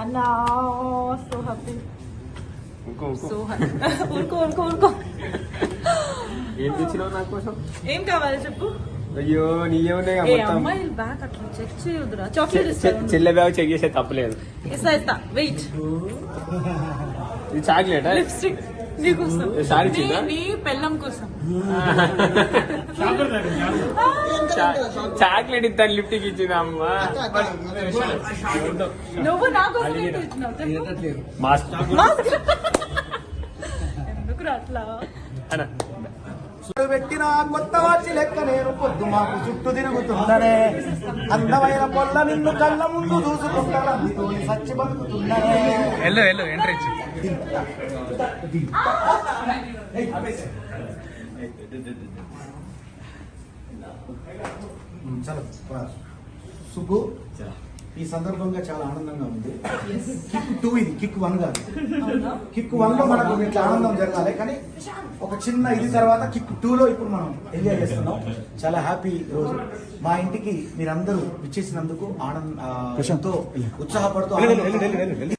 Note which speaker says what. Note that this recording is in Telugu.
Speaker 1: అన్నా సో హ్యాపీ. ఊరుకో.
Speaker 2: ఏం తెచ్చినావు నా కోసం?
Speaker 1: ఏం కావాలి చెప్పు.
Speaker 2: అయ్యో నీయే ఉన్నాయి
Speaker 1: అమ్మాయిలు బ్యాగ్ అట్లా చెక్ చేయొద్దురా. చాక్లెట్ ఇస్తాను.
Speaker 2: చెల్లె బ్యాగ్ చెక్ చేసే తప్పలేదు.
Speaker 1: ఇస్తా వెయిట్.
Speaker 2: ఇది చాక్లెట్
Speaker 1: లిప్స్టిక్ నీకోసం.
Speaker 2: సారీ చిన్న
Speaker 1: నీ పెళ్ళం కోసం
Speaker 2: చాక్లెట్ ఇస్తాను లిఫ్ట్కి ఇచ్చింది అమ్మ.
Speaker 1: నువ్వు నా కోసం ఇచ్చినావు.
Speaker 2: మాస్క్
Speaker 1: ఎందుకు అట్లా
Speaker 3: పెట్టిన కొత్త వాచి లెక్క నేను పొద్దు మాకు చుట్టూ తిరుగుతుందనే అందమైన పొల్ల నిన్ను కళ్ళ ముందు చూసుకుంటారా సచ్చి బతుకుతుందనే.
Speaker 2: ఎంట్రీ
Speaker 3: చలో సుబ్బు, ఈ సందర్భంగా చాలా ఆనందంగా ఉంది. కిక్ 2 ఇది, కిక్ 1 కాదు. కిక్ 1 లో మనకు ఇట్లా ఆనందం జరగాలి, కానీ ఒక చిన్న ఇది తర్వాత కిక్ 2 లో ఇప్పుడు మనం ఎంజాయ్ చేస్తున్నాం. చాలా హ్యాపీ రోజు. మా ఇంటికి మీరందరూ విచ్చేసినందుకు ఆనందంతో ఉత్సాహపడుతూ